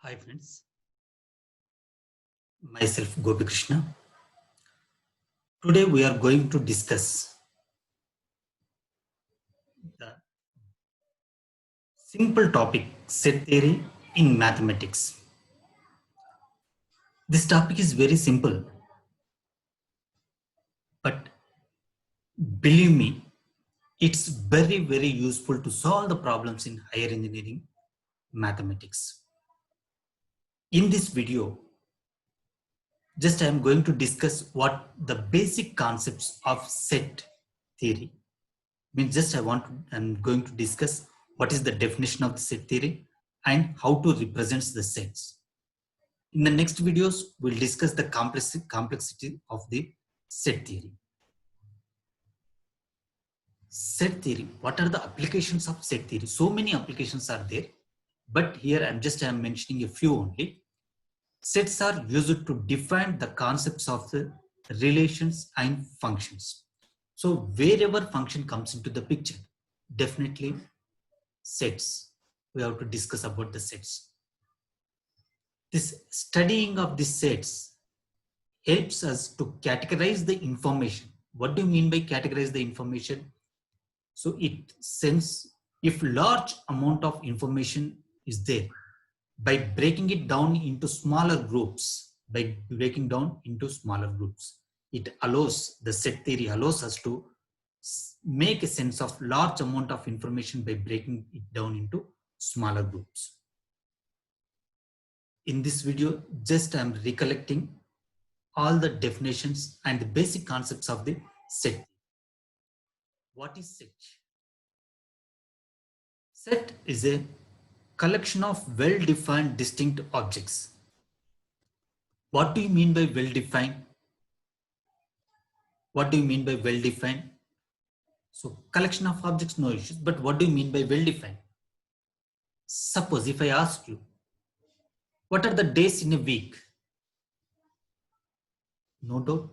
Hi friends, myself Gopi Krishna. Today we are going to discuss the simple topic set theory in mathematics. This topic is very simple, but believe me, it's very useful to solve the problems in higher engineering mathematics. In this video, just I am going to discuss what the basic concepts of set theory. I'm going to discuss what is the definition of the set theory and how to represent the sets. In the next videos, we'll discuss the complexity of the set theory. Set theory, what are the applications of set theory? So many applications are there, but here I'm mentioning a few only. Sets are used to define the concepts of the relations and functions. So wherever function comes into the picture, definitely sets. We have to discuss about the sets. This studying of the sets helps us to categorize the information. What do you mean by categorize the information? So it sends, if large amount of information is there, by breaking it down into smaller groups, it allows, the set theory allows us to make a sense of large amount of information by breaking it down into smaller groups. In this video, just I'm recollecting all the definitions and the basic concepts of the set. What is set? Set is a collection of well-defined distinct objects. What do you mean by well-defined? What do you mean by well-defined? So collection of objects, no issues, but what do you mean by well-defined? Suppose if I ask you, what are the days in a week? No doubt,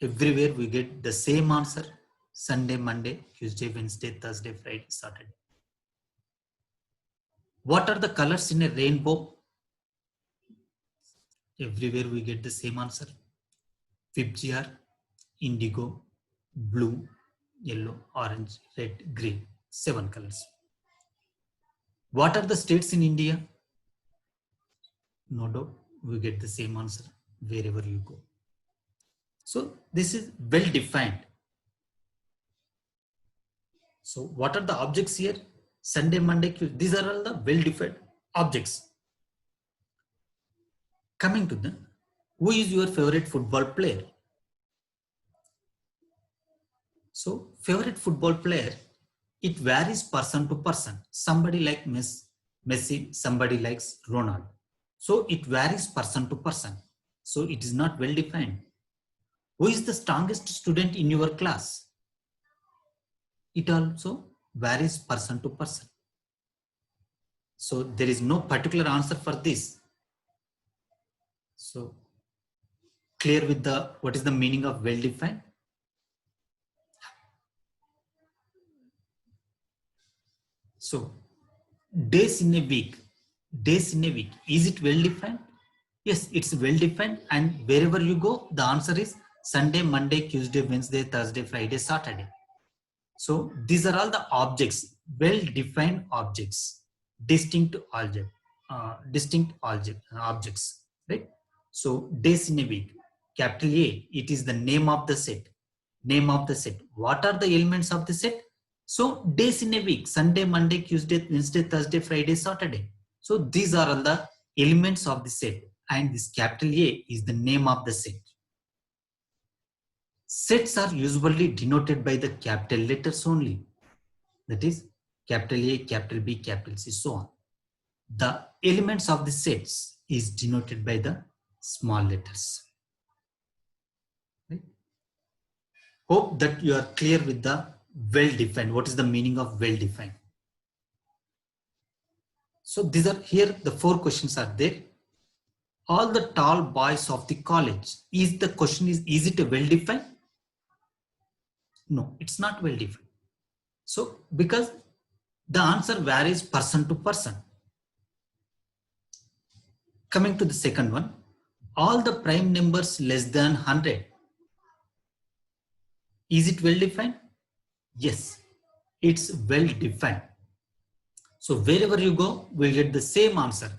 everywhere we get the same answer: Sunday, Monday, Tuesday, Wednesday, Thursday, Friday, Saturday. What are the colors in a rainbow? Everywhere we get the same answer: Fibgr, indigo, blue, yellow, orange, red, green. 7 colors. What are the states in India? No doubt, we get the same answer wherever you go. So this is well defined. So what are the objects here? Sunday, Monday, Tuesday. These are all the well defined objects. Coming to the, who is your favorite football player? So favorite football player, it varies person to person. Somebody like Messi, somebody likes Ronaldo. So it varies person to person. So it is not well defined. Who is the strongest student in your class? It also varies person to person. So there is no particular answer for this. So clear with the, what is the meaning of well defined? So days in a week, is it well defined? Yes, it's well defined, and wherever you go, the answer is Sunday, Monday, Tuesday, Wednesday, Thursday, Friday, Saturday. So these are all the objects, well defined objects, distinct objects, right? So days in a week, capital A, it is the name of the set. Name of the set. What are the elements of the set? So days in a week: Sunday, Monday, Tuesday, Wednesday, Thursday, Friday, Saturday. So these are all the elements of the set, and this capital A is the name of the set. Sets are usually denoted by the capital letters only. That is capital A, capital B, capital C, so on. The elements of the sets is denoted by the small letters. Right? Hope that you are clear with the well-defined. What is the meaning of well-defined? So these are here, the 4 questions are there. All the tall boys of the college. Is the question is it a well-defined? No, it's not well-defined. So because the answer varies person to person. Coming to the second one, all the prime numbers less than 100. Is it well defined? Yes, it's well defined. So wherever you go, we'll get the same answer.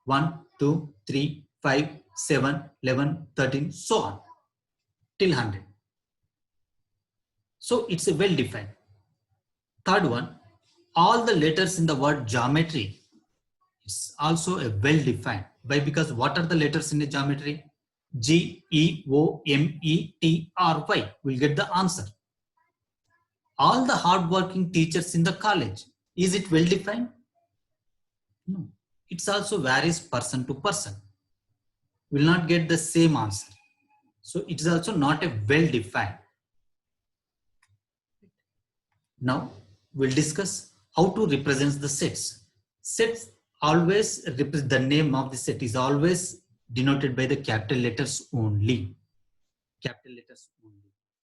1, 2, 3, 5, 7, 11, 13, so on, till 100. So it's a well defined. Third one, all the letters in the word geometry is also a well defined. Why? Because what are the letters in the geometry? G, E, O, M, E, T, R, Y. We'll get the answer. All the hardworking teachers in the college. Is it well defined? No. It's also varies person to person. Will not get the same answer. So it is also not a well defined. Now we'll discuss how to represent the sets. Sets always represent, the name of the set is always denoted by the capital letters only. Capital letters only.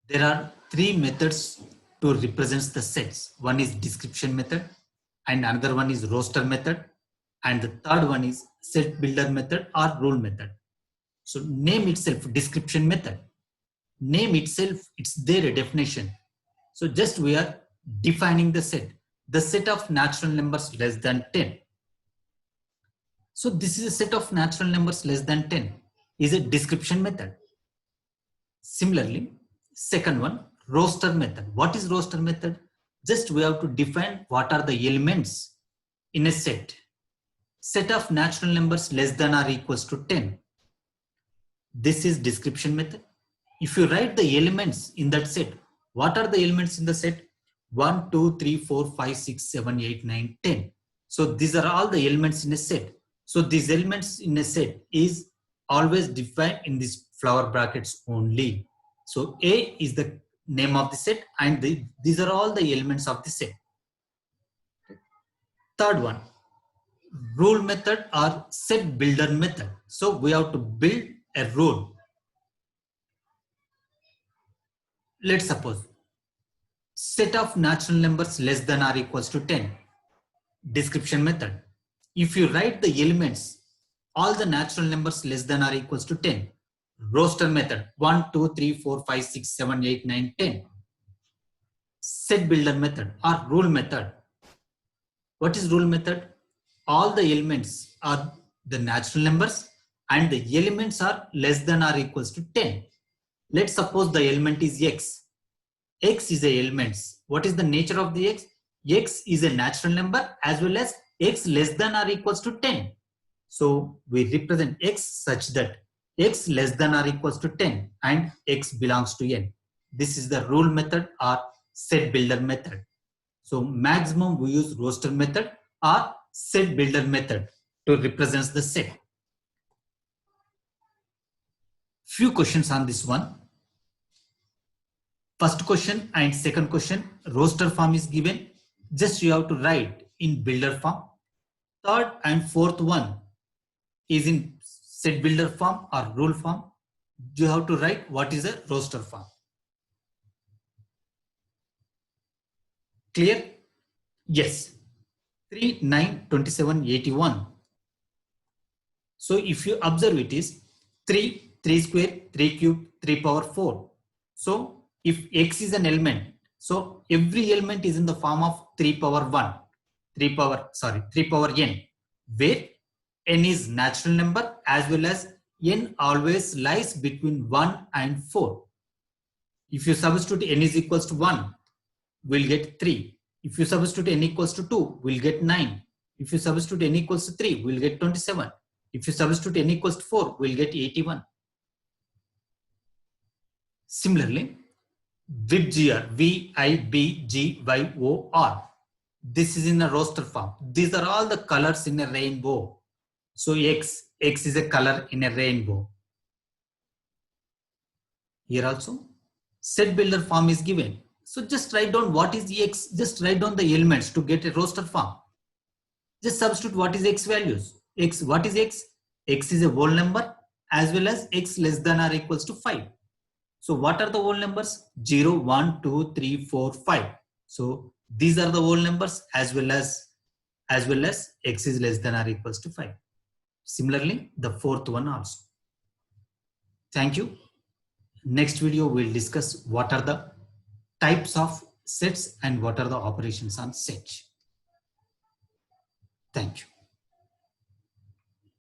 There are three methods to represent the sets. One is description method, and another one is roster method, and the third one is set builder method or rule method. So name itself, description method. Name itself, it's there a definition. So just we are defining the set of natural numbers less than 10. So this is a set of natural numbers less than 10 is a description method. Similarly, second one, roster method. What is roster method? Just we have to define what are the elements in a set. Set of natural numbers less than or equals to 10. This is description method. If you write the elements in that set, what are the elements in the set? 1, 2, 3, 4, 5, 6, 7, 8, 9, 10. So these are all the elements in a set. So these elements in a set is always defined in these flower brackets only. So A is the name of the set, and these are all the elements of the set. Third one, rule method or set builder method. So we have to build a rule. Let's suppose set of natural numbers less than or equals to 10. Description method. If you write the elements, all the natural numbers less than or equals to 10. Roster method. 1, 2, 3, 4, 5, 6, 7, 8, 9, 10. Set builder method or rule method. What is rule method? All the elements are the natural numbers and the elements are less than or equals to 10. Let's suppose the element is x. X is a elements. What is the nature of the x? X is a natural number as well as x less than or equals to 10. So we represent x such that x less than or equals to 10 and x belongs to n. This is the rule method or set builder method. So maximum we use roster method or set builder method to represent the set. Few questions on this one. First question and second question, roster form is given. Just you have to write in builder form. Third and fourth one is in set builder form or rule form. You have to write what is a roster form. Clear? Yes. 3, 9, 27, 81. So if you observe it is 3, 3 square, 3 cube, 3 power 4. So if x is an element, so every element is in the form of 3 power 1, 3 power n, where n is natural number as well as n always lies between 1 and 4. If you substitute n is equals to 1, we'll get 3. If you substitute n equals to 2, we'll get 9. If you substitute n equals to 3, we'll get 27. If you substitute n equals to 4, we'll get 81. Similarly, VIBGYOR, VIBGYOR. This is in a roster form. These are all the colors in a rainbow. So X is a color in a rainbow. Here also, set builder form is given. So just write down what is X. Just write down the elements to get a roster form. Just substitute what is X values. X, what is X? X is a whole number as well as X less than or equals to 5. So what are the whole numbers? 0, 1, 2, 3, 4, 5. So these are the whole numbers as well as X is less than or equals to 5. Similarly, the fourth one also. Thank you. Next video, we'll discuss what are the types of sets and what are the operations on set. Thank you.